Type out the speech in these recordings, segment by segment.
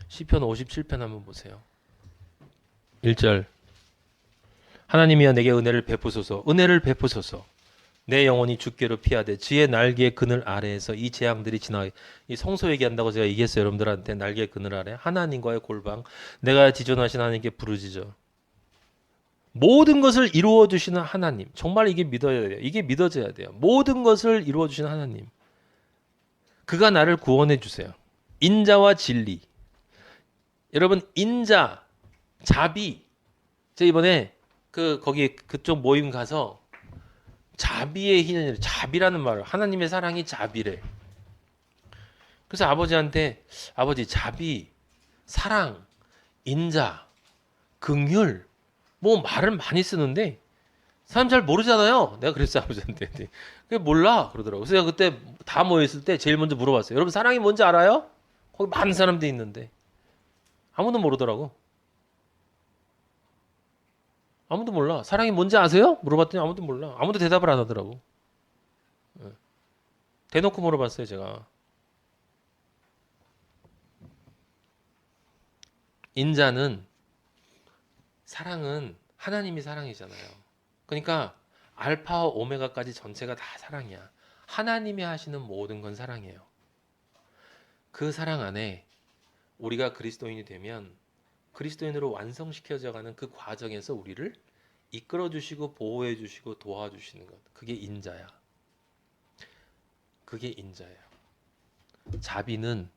시편 57편 한번 보세요. 1절. 하나님이여 내게 은혜를 베푸소서. 은혜를 베푸소서. 내 영혼이 주께로 피하되 지의 날개의 그늘 아래에서 이 재앙들이 지나가게. 이 성소 얘기한다고 제가 얘기했어요. 여러분들한테 날개의 그늘 아래 하나님과의 골방. 내가 지존하신 하나님께 부르짖어. 모든 것을 이루어 주시는 하나님. 정말 이게 믿어야 돼요. 이게 믿어져야 돼요. 모든 것을 이루어 주시는 하나님. 그가 나를 구원해 주세요. 인자와 진리. 여러분 인자, 자비. 제가 이번에 거기 그쪽 모임 가서 자비의 희년이래. 자비라는 말을 하나님의 사랑이 자비래. 그래서 아버지한테 아버지 자비, 사랑, 인자, 긍휼 뭐 말을 많이 쓰는데 사람 잘 모르잖아요. 내가 그랬어 아버지한테. 그게 몰라 그러더라고. 그래서 제가 그때 다 모였을 때 제일 먼저 물어봤어요. 여러분 사랑이 뭔지 알아요? 거기 많은 사람들이 있는데 아무도 모르더라고. 아무도 몰라. 사랑이 뭔지 아세요? 물어봤더니 아무도 몰라. 아무도 대답을 안 하더라고. 예. 대놓고 물어봤어요 제가. 인자는 사랑은 하나님이 사랑이잖아요. 그러니까 알파와 오메가까지 전체가 다 사랑이야. 하나님이 하시는 모든 건 사랑이에요. 그 사랑 안에 우리가 그리스도인이 되면 그리스도인으로 완성시켜져가는 그 과정에서 우리를 이끌어 주시고 보호해 주시고 도와주시는 것. 그게 인자야. 그게 인자예요. 자비는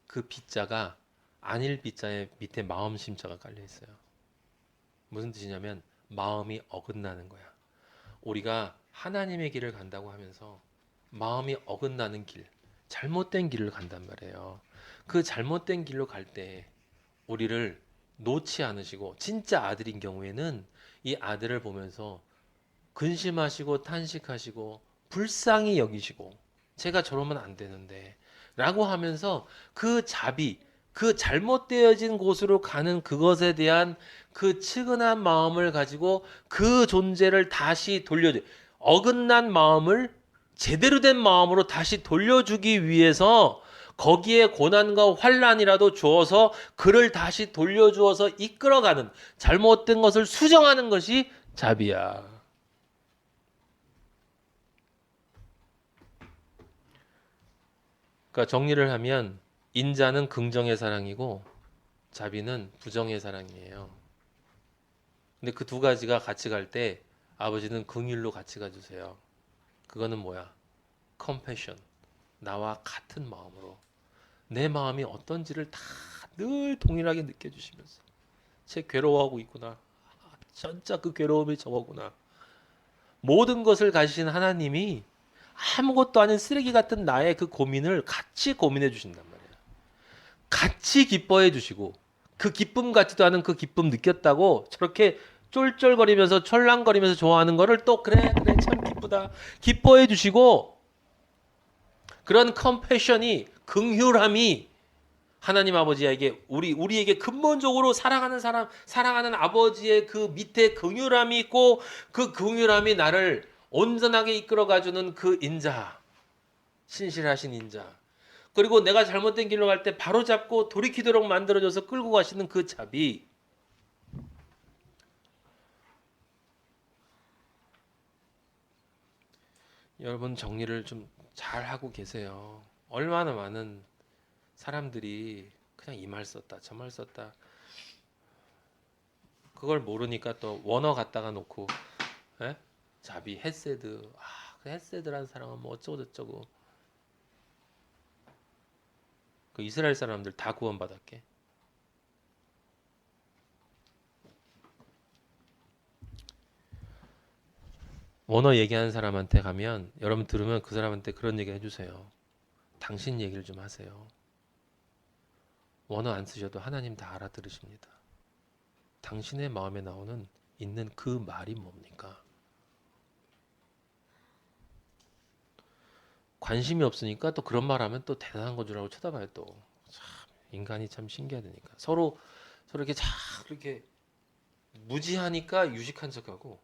그 빗자가 안일 빗자의 밑에 마음 심자가 깔려 있어요. 무슨 뜻이냐면 마음이 어긋나는 거야. 우리가 하나님의 길을 간다고 하면서 마음이 어긋나는 길, 잘못된 길을 간단 말이에요. 그 잘못된 길로 갈 때 우리를 놓지 않으시고 진짜 아들인 경우에는 이 아들을 보면서 근심하시고 탄식하시고 불쌍히 여기시고 제가 저러면 안 되는데 라고 하면서 그 자비, 그 잘못되어진 곳으로 가는 그것에 대한 그 측은한 마음을 가지고 그 존재를 다시 돌려줘. 어긋난 마음을 제대로 된 마음으로 다시 돌려주기 위해서 거기에 고난과 환란이라도 주어서 그를 다시 돌려주어서 이끌어가는 잘못된 것을 수정하는 것이 자비야. 그러니까 정리를 하면 인자는 긍정의 사랑이고 자비는 부정의 사랑이에요. 근데 그 두 가지가 같이 갈 때 아버지는 긍휼로 같이 가주세요. 그거는 뭐야? 컴패션. 나와 같은 마음으로 내 마음이 어떤지를 다 늘 동일하게 느껴주시면서 쟤 괴로워하고 있구나. 진짜 그 괴로움이 저거구나. 모든 것을 가지신 하나님이 아무것도 아닌 쓰레기 같은 나의 그 고민을 같이 고민해 주신단 말이야. 같이 기뻐해 주시고 그 기쁨 같지도 않은 그 기쁨 느꼈다고 저렇게 쫄쫄거리면서 철랑거리면서 좋아하는 거를 또 그래 그래 참 기쁘다 기뻐해 주시고 그런 컴패션이 긍휼함이 하나님 아버지에게 우리에게 근본적으로 사랑하는 사람 사랑하는 아버지의 그 밑에 긍휼함이 있고 그 긍휼함이 나를 온전하게 이끌어 가주는 그 인자 신실하신 인자 그리고 내가 잘못된 길로 갈 때 바로 잡고 돌이키도록 만들어줘서 끌고 가시는 그 자비 여러분 정리를 좀 잘 하고 계세요. 얼마나 많은 사람들이 그냥 이 말 썼다 저 말 썼다 그걸 모르니까 또 원어 갖다가 놓고 에? 자비 헤세드 그 헤세드라는 사람은 뭐 어쩌고 저쩌고 그 이스라엘 사람들 다 구원받았게 원어 얘기하는 사람한테 가면 여러분 들으면 그 사람한테 그런 얘기 해주세요. 당신 얘기를 좀 하세요. 원어 안 쓰셔도 하나님 다 알아들으십니다. 당신의 마음에 나오는 있는 그 말이 뭡니까? 관심이 없으니까 또 그런 말 하면 또 대단한 건 줄 알고 쳐다봐요 또. 참 인간이 참 신기하다니까. 서로 이렇게 자 이렇게 무지하니까 유식한 척하고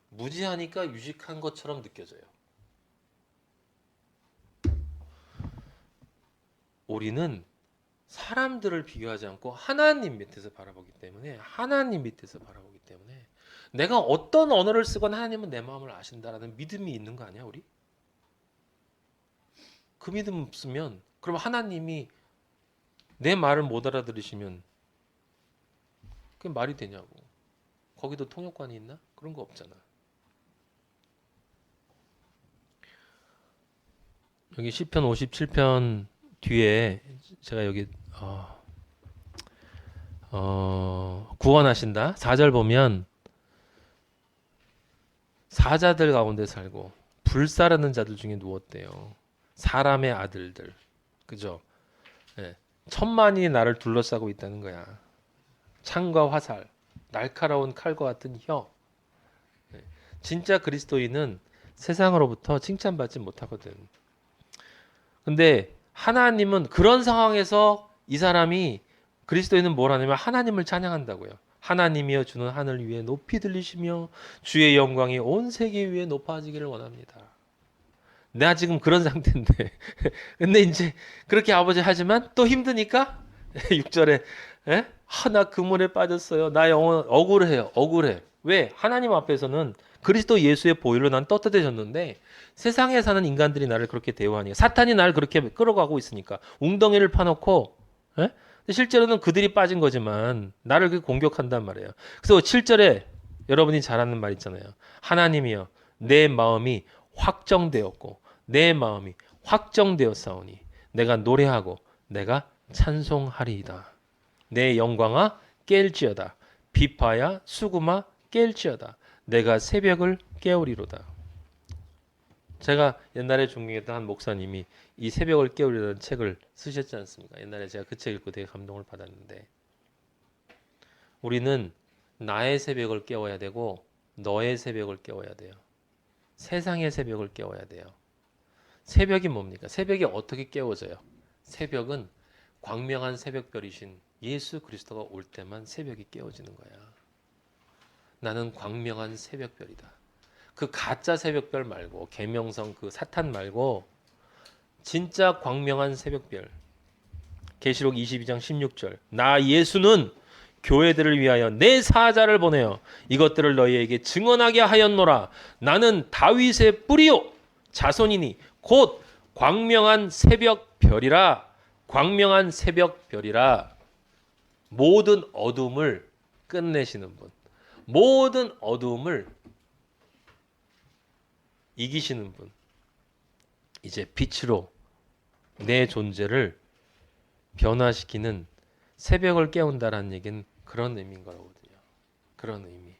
무지하니까 유식한 것처럼 느껴져요. 우리는 사람들을 비교하지 않고 하나님 밑에서 바라보기 때문에 하나님 밑에서 바라보기 때문에 내가 어떤 언어를 쓰건 하나님은 내 마음을 아신다라는 믿음이 있는 거 아니야, 우리? 그 믿음 없으면 그럼 하나님이 내 말을 못 알아들으시면 그게 말이 되냐고. 거기도 통역관이 있나? 그런 거 없잖아. 여기 시편 57편 뒤에 제가 여기 구원하신다 4절 보면 사자들 가운데 살고 불사르는 자들 중에 누웠대요. 사람의 아들들. 그죠? 예. 천만이 나를 둘러싸고 있다는 거야. 창과 화살, 날카로운 칼과 같은 혀. 예. 진짜 그리스도인은 세상으로부터 칭찬받지 못하거든. 근데 하나님은 그런 상황에서 이 사람이 그리스도인은 뭘 하냐면 하나님을 찬양한다고요. 하나님이여 주는 하늘 위에 높이 들리시며 주의 영광이 온 세계 위에 높아지기를 원합니다. 내가 지금 그런 상태인데 근데 이제 그렇게 아버지 하지만 또 힘드니까 6절에 나 그물에 빠졌어요. 나 영혼 억울해요. 억울해. 왜? 하나님 앞에서는 그리스도 예수의 보혈로 난 떳떳해졌는데 세상에 사는 인간들이 나를 그렇게 대우하니 사탄이 나를 그렇게 끌어가고 있으니까 웅덩이를 파놓고 실제로는 그들이 빠진 거지만 나를 그렇게 공격한단 말이에요. 그래서 7절에 여러분이 잘 아는 말 있잖아요. 하나님이여 내 마음이 확정되었고 내 마음이 확정되었사오니 내가 노래하고 내가 찬송하리이다. 내 영광아 깰지어다. 비파야 수구마 깰지어다. 내가 새벽을 깨우리로다. 제가 옛날에 존경했던 한 목사님이 이 새벽을 깨우리라는 책을 쓰셨지 않습니까? 옛날에 제가 그 책 읽고 되게 감동을 받았는데 우리는 나의 새벽을 깨워야 되고 너의 새벽을 깨워야 돼요. 세상의 새벽을 깨워야 돼요. 새벽이 뭡니까? 새벽이 어떻게 깨워져요? 새벽은 광명한 새벽별이신 예수 그리스도가 올 때만 새벽이 깨워지는 거야. 나는 광명한 새벽별이다. 그 가짜 새벽별 말고 계명성 그 사탄 말고 진짜 광명한 새벽별. 계시록 22장 16절. 나 예수는 교회들을 위하여 내 사자를 보내어 이것들을 너희에게 증언하게 하였노라. 나는 다윗의 뿌리요 자손이니 곧 광명한 새벽별이라. 광명한 새벽별이라. 모든 어둠을 끝내시는 분. 모든 어둠을 이기시는 분. 이제 빛으로 내 존재를 변화시키는 새벽을 깨운다라는 얘기는 그런 의미인 거거든요. 그런 의미.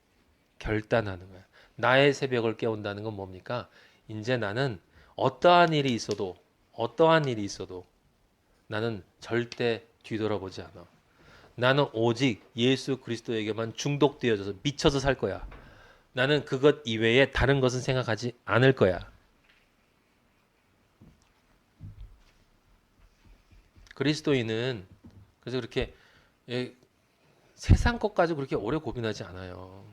결단하는 거야. 나의 새벽을 깨운다는 건 뭡니까? 이제 나는 어떠한 일이 있어도 나는 절대 뒤돌아보지 않아. 나는 오직 예수 그리스도에게만 중독되어져서 미쳐서 살 거야. 나는 그것 이외에 다른 것은 생각하지 않을 거야. 그리스도인은 그래서 그렇게 세상 것까지 그렇게 오래 고민하지 않아요.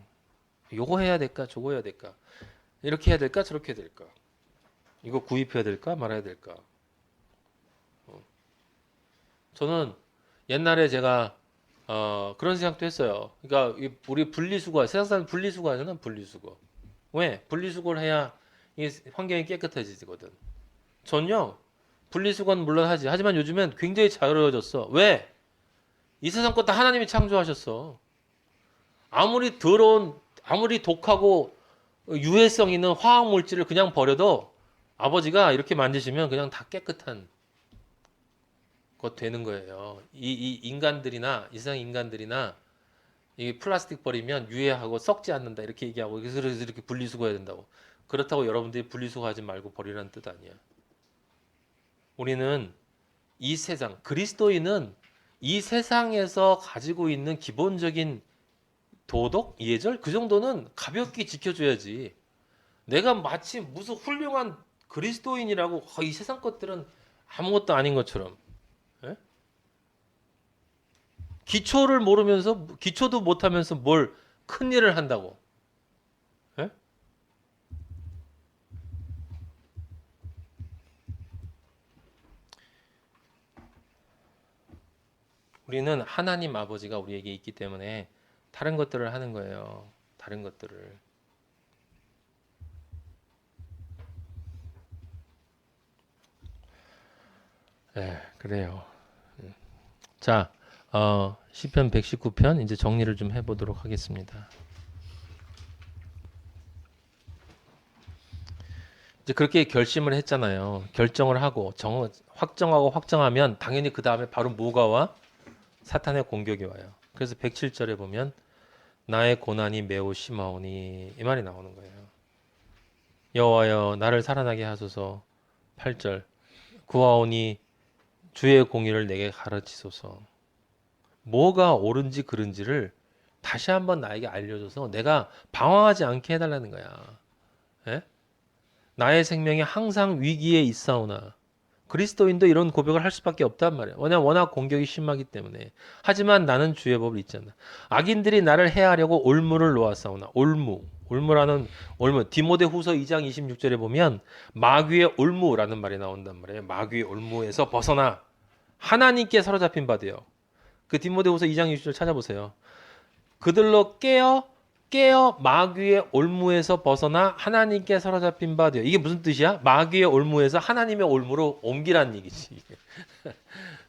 요거 해야 될까? 저거 해야 될까? 이렇게 해야 될까? 저렇게 해야 될까? 이거 구입해야 될까? 말아야 될까? 저는 옛날에 제가 그런 생각도 했어요. 그러니까 우리 분리수거 세상 사람 분리수거 하잖아. 분리수거. 왜? 분리수거를 해야 이 환경이 깨끗해지거든. 전요. 분리수거는 물론 하지. 하지만 요즘엔 굉장히 자유로워졌어. 왜? 이 세상 것 다 하나님이 창조하셨어. 아무리 더러운, 아무리 독하고 유해성 있는 화학 물질을 그냥 버려도 아버지가 이렇게 만드시면 그냥 다 깨끗한 것 되는 거예요. 이 인간들이나 이 세상 인간들이나 이 플라스틱 버리면 유해하고 썩지 않는다 이렇게 얘기하고 그래서 이렇게 분리수거해야 된다고. 그렇다고 여러분들이 분리수거하지 말고 버리라는 뜻 아니야. 우리는 이 세상 그리스도인은 이 세상에서 가지고 있는 기본적인 도덕, 예절 그 정도는 가볍게 지켜줘야지. 내가 마치 무슨 훌륭한 그리스도인이라고 이 세상 것들은 아무것도 아닌 것처럼 예? 기초를 모르면서 기초도 못하면서 뭘 큰일을 한다고 예? 우리는 하나님 아버지가 우리에게 있기 때문에 다른 것들을 하는 거예요. 다른 것들을. 네, 그래요. 자, 시편 119편 이제 정리를 좀 해보도록 하겠습니다. 이제 그렇게 결심을 했잖아요. 결정을 하고 확정하고 확정하면 당연히 그 다음에 바로 뭐가 와? 사탄의 공격이 와요. 그래서 107절에 보면 나의 고난이 매우 심하오니 이 말이 나오는 거예요. 여호와여 나를 살아나게 하소서. 8절 구하오니 주의 공의를 내게 가르치소서. 뭐가 옳은지 그른지를 다시 한번 나에게 알려줘서 내가 방황하지 않게 해달라는 거야. 예? 나의 생명이 항상 위기에 있사오나 그리스도인도 이런 고백을 할 수밖에 없단 말이야. 워낙 공격이 심하기 때문에. 하지만 나는 주의 법을 잊지 않는다. 악인들이 나를 해하려고 올무를 놓았사오나. 올무라는 디모데후서 2장 26절에 보면 마귀의 올무라는 말이 나온단 말이에요. 마귀의 올무에서 벗어나 하나님께 사로잡힌 바 되어. 그 디모데후서 2장 20절 찾아보세요. 그들로 깨어 마귀의 올무에서 벗어나 하나님께 사로잡힌 바 되어. 이게 무슨 뜻이야? 마귀의 올무에서 하나님의 올무로 옮기라는 얘기지.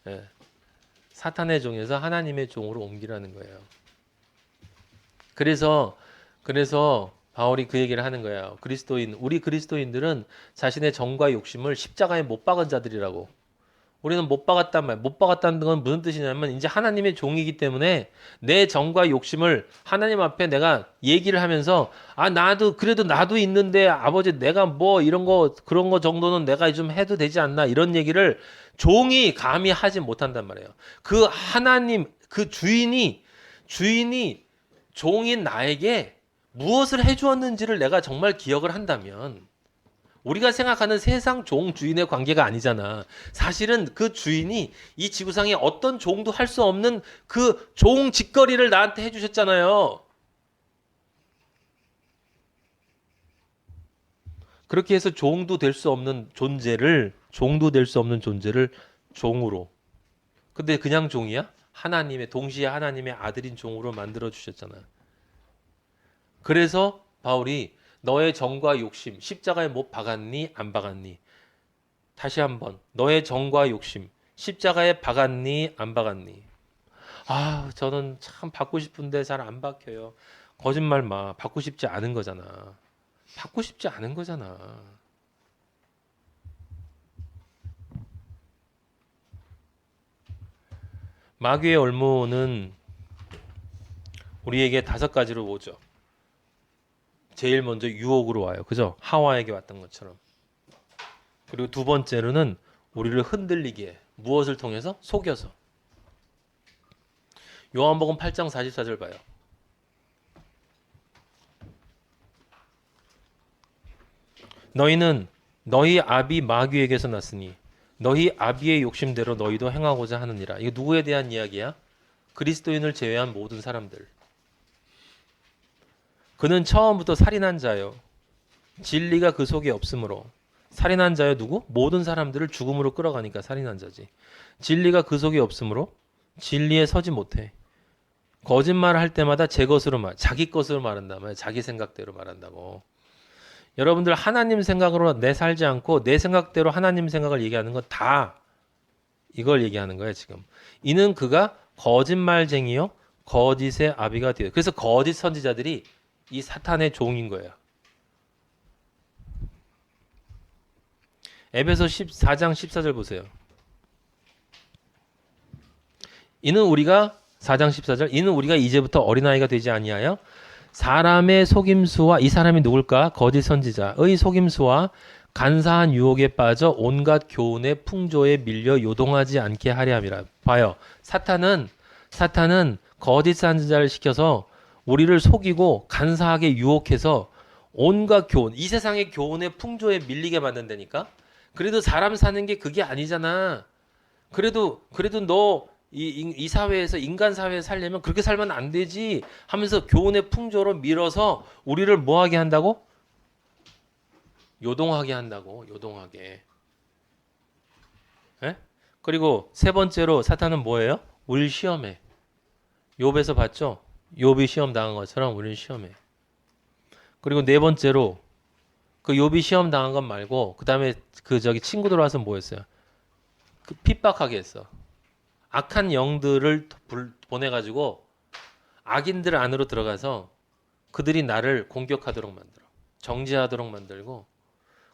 예. 사탄의 종에서 하나님의 종으로 옮기라는 거예요. 그래서 바울이 그 얘기를 하는 거예요. 우리 그리스도인들은 자신의 정과 욕심을 십자가에 못 박은 자들이라고. 우리는 못 박았단 말. 못 박았다는 건 무슨 뜻이냐면 이제 하나님의 종이기 때문에 내 정과 욕심을 하나님 앞에 내가 얘기를 하면서 그래도 나도 있는데 아버지 내가 뭐 이런 거 그런 거 정도는 내가 좀 해도 되지 않나 이런 얘기를 종이 감히 하지 못한단 말이에요. 그 하나님 그 주인이 종인 나에게 무엇을 해주었는지를 내가 정말 기억을 한다면 우리가 생각하는 세상 종 주인의 관계가 아니잖아. 사실은 그 주인이 이 지구상에 어떤 종도 할 수 없는 그 종 짓거리를 나한테 해주셨잖아요. 그렇게 해서 종도 될 수 없는 존재를 종으로. 근데 그냥 종이야? 동시에 하나님의 아들인 종으로 만들어 주셨잖아. 그래서 바울이 너의 정과 욕심 십자가에 못 박았니 안 박았니? 다시 한번 너의 정과 욕심 십자가에 박았니 안 박았니? 저는 참 받고 싶은데 잘 안 박혀요. 거짓말 마. 받고 싶지 않은 거잖아. 받고 싶지 않은 거잖아. 마귀의 올무는 우리에게 5가지로 오죠. 제일 먼저 유혹으로 와요. 그죠? 하와에게 왔던 것처럼. 그리고 두 번째로는 우리를 흔들리게 무엇을 통해서? 속여서. 요한복음 8장 44절 봐요. 너희는 너희 아비 마귀에게서 났으니 너희 아비의 욕심대로 너희도 행하고자 하느니라. 이거 누구에 대한 이야기야? 그리스도인을 제외한 모든 사람들. 그는 처음부터 살인한 자요. 진리가 그 속에 없으므로. 살인한 자요 누구? 모든 사람들을 죽음으로 끌어가니까 살인한 자지. 진리가 그 속에 없으므로 진리에 서지 못해. 거짓말을 할 때마다 자기 것으로 말한단 말이야. 자기 생각대로 말한다고. 여러분들 하나님 생각으로 내 살지 않고 내 생각대로 하나님 생각을 얘기하는 건 다 이걸 얘기하는 거예요 지금. 이는 그가 거짓말쟁이요 거짓의 아비가 되어. 그래서 거짓 선지자들이 이 사탄의 종인 거예요. 에베소 14장 14절 보세요. 이는 우리가 4장 14절 이는 우리가 이제부터 어린아이가 되지 아니하여 사람의 속임수와 이 사람이 누굴까? 거짓 선지자의 속임수와 간사한 유혹에 빠져 온갖 교훈의 풍조에 밀려 요동하지 않게 하려 함이라. 봐요. 사탄은 거짓 선지자를 시켜서 우리를 속이고 간사하게 유혹해서 온갖 교훈, 이 세상의 교훈의 풍조에 밀리게 만든다니까. 그래도 사람 사는 게 그게 아니잖아. 그래도 너 이 사회에서 인간 사회에 살려면 그렇게 살면 안 되지 하면서 교훈의 풍조로 밀어서 우리를 뭐하게 한다고? 요동하게 한다고. 요동하게. 에? 그리고 세 번째로 사탄은 뭐예요? 우리를 시험해. 욥에서 봤죠? 욥이 시험 당한 것처럼 우리는 시험해. 그리고 네 번째로 그 욥이 시험 당한 것 말고 그 다음에 그 저기 친구들 와서 뭐 했어요? 그 핍박하게 했어. 악한 영들을 보내가지고 악인들 안으로 들어가서 그들이 나를 공격하도록 만들어. 정죄하도록 만들고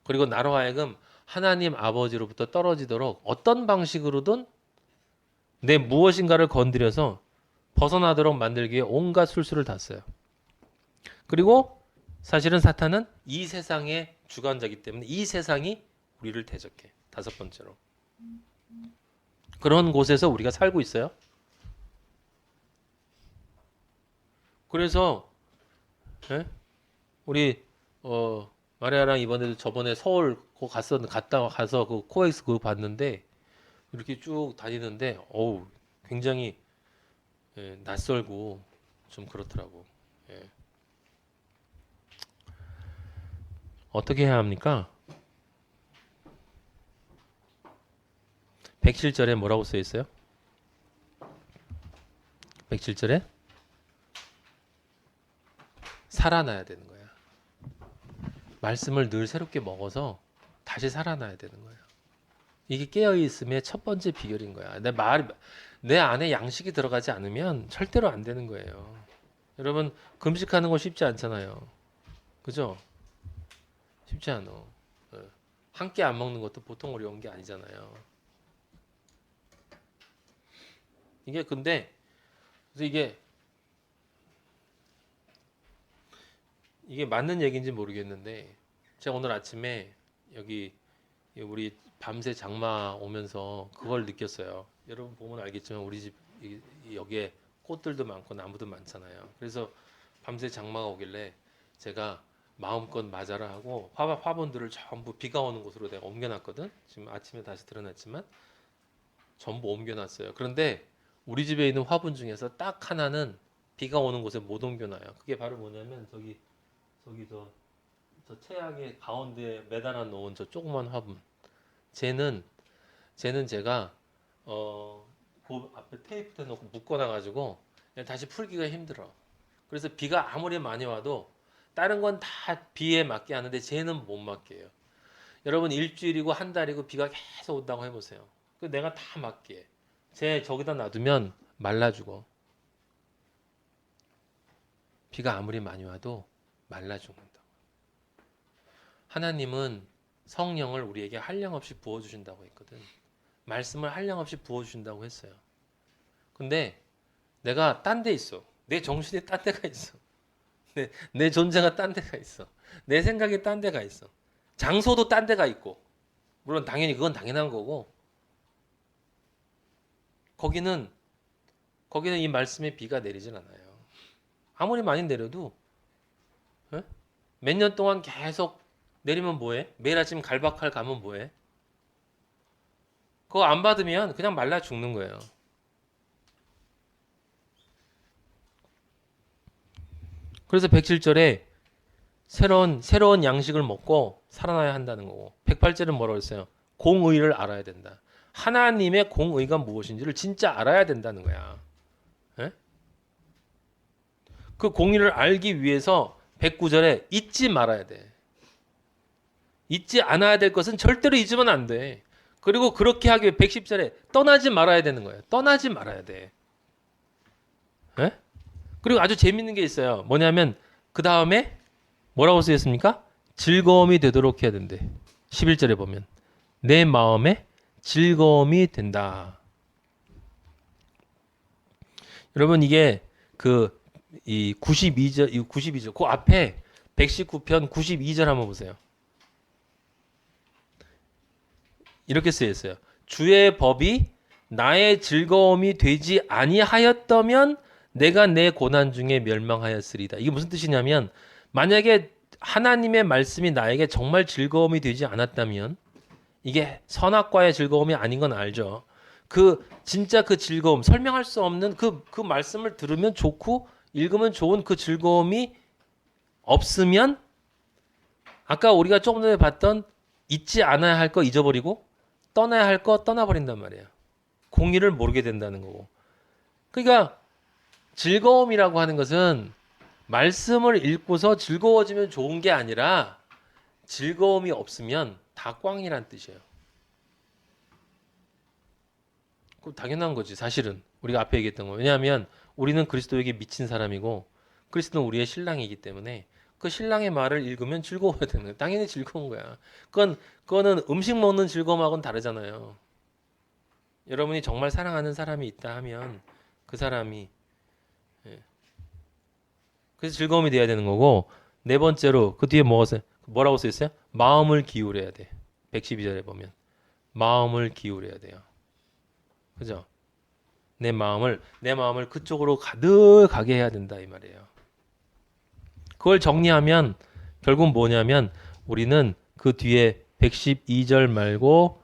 그리고 나로 하여금 하나님 아버지로부터 떨어지도록 어떤 방식으로든 내 무엇인가를 건드려서 벗어나도록 만들기 위해 온갖 술수를 다 써요. 그리고 사실은 사탄은 이 세상의 주관자이기 때문에 이 세상이 우리를 대적해. 다섯 번째로. 그런 곳에서 우리가 살고 있어요. 그래서 우리 마리아랑 이번에도 저번에 서울 가서 그 코엑스 그거 봤는데 이렇게 쭉 다니는데 어우 굉장히 낯설고 좀 그렇더라고. 예. 어떻게 해야 합니까? 107절에 뭐라고 써 있어요? 107절에 살아나야 되는 거야. 말씀을 늘 새롭게 먹어서 다시 살아나야 되는 거예요. 이게 깨어있음의 첫 번째 비결인 거야. 내 안에 양식이 들어가지 않으면 절대로 안 되는 거예요. 여러분 금식하는 거 쉽지 않잖아요. 그죠? 쉽지 않아. 한 끼 안 먹는 것도 보통 어려운 게 아니잖아요. 이게 근데 그래서 이게 맞는 얘기인지 모르겠는데 제가 오늘 아침에 여기 우리 밤새 장마 오면서 그걸 느꼈어요. 여러분 보면 알겠지만 우리 집 여기에 꽃들도 많고 나무도 많잖아요. 그래서 밤새 장마가 오길래 제가 마음껏 맞아라 하고 화분들을 전부 비가 오는 곳으로 내가 옮겨놨거든. 지금 아침에 다시 드러났지만 전부 옮겨놨어요. 그런데 우리 집에 있는 화분 중에서 딱 하나는 비가 오는 곳에 못 옮겨놔요. 그게 바로 뭐냐면 저기 저 채양의 가운데 매달아 놓은 저 조그만 화분. 쟤는 제가 그 앞에 테이프 대놓고 묶어놔가지고 다시 풀기가 힘들어. 그래서 비가 아무리 많이 와도 다른 건 다 비에 맞게 하는데 쟤는 못 맞게 해요. 여러분 일주일이고 한 달이고 비가 계속 온다고 해보세요. 그 내가 다 맞게 해. 쟤 저기다 놔두면 말라 죽어. 비가 아무리 많이 와도 말라 죽는다. 하나님은 성령을 우리에게 한량없이 부어주신다고 했거든. 말씀을 한량없이 부어주신다고 했어요. 근데 내가 딴 데 있어. 내 정신이 딴 데가 있어. 내 존재가 딴 데가 있어. 내 생각이 딴 데가 있어. 장소도 딴 데가 있고. 물론 당연히 그건 당연한 거고. 거기는 이 말씀의 비가 내리진 않아요. 아무리 많이 내려도 몇 년 동안 계속 내리면 뭐해? 매일 아침 갈박할 가면 뭐해? 그거 안 받으면 그냥 말라 죽는 거예요. 그래서 107절에 새로운 양식을 먹고 살아나야 한다는 거고 108절은 뭐라고 했어요? 공의를 알아야 된다. 하나님의 공의가 무엇인지를 진짜 알아야 된다는 거야. 에? 그 공의를 알기 위해서 109절에 잊지 말아야 돼. 잊지 않아야 될 것은 절대로 잊으면 안 돼. 그리고 그렇게 하기 위해 110절에 떠나지 말아야 되는 거예요. 떠나지 말아야 돼. 에? 그리고 아주 재밌는 게 있어요. 뭐냐면 그 다음에 뭐라고 쓰였습니까? 즐거움이 되도록 해야 된대. 11절에 보면 내 마음에 즐거움이 된다. 여러분 이게 이 92절 그 앞에 119편 92절 한번 보세요. 이렇게 쓰여 있어요. 주의 법이 나의 즐거움이 되지 아니하였다면 내가 내 고난 중에 멸망하였으리다. 이게 무슨 뜻이냐면 만약에 하나님의 말씀이 나에게 정말 즐거움이 되지 않았다면 이게 선악과의 즐거움이 아닌 건 알죠. 진짜 그 즐거움 설명할 수 없는 그 말씀을 들으면 좋고 읽으면 좋은 그 즐거움이 없으면 아까 우리가 조금 전에 봤던 잊지 않아야 할 거 잊어버리고 떠나야 할 거 떠나버린단 말이에요. 공의를 모르게 된다는 거고 그러니까 즐거움이라고 하는 것은 말씀을 읽고서 즐거워지면 좋은 게 아니라 즐거움이 없으면 다 꽝이란 뜻이에요. 그럼 당연한 거지 사실은. 우리가 앞에 얘기했던 거. 왜냐하면 우리는 그리스도에게 미친 사람이고 그리스도는 우리의 신랑이기 때문에 그 신랑의 말을 읽으면 즐거워야 되는 거야. 당연히 즐거운 거야. 그거는 음식 먹는 즐거움하고는 다르잖아요. 여러분이 정말 사랑하는 사람이 있다 하면 그 사람이 그래서 즐거움이 돼야 되는 거고 네 번째로 그 뒤에 뭐라고 써 있어요? 마음을 기울여야 돼. 112절에 보면 마음을 기울여야 돼요. 그죠? 내 마음을 그쪽으로 가득하게 해야 된다 이 말이에요. 그걸 정리하면 결국 뭐냐면 우리는 그 뒤에 112절 말고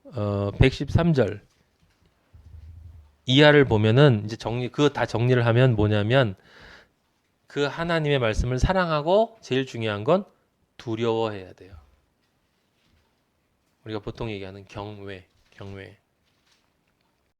113절 이하를 보면은 이제 그거 다 정리를 하면 뭐냐면 그 하나님의 말씀을 사랑하고 제일 중요한 건 두려워해야 돼요. 우리가 보통 얘기하는 경외.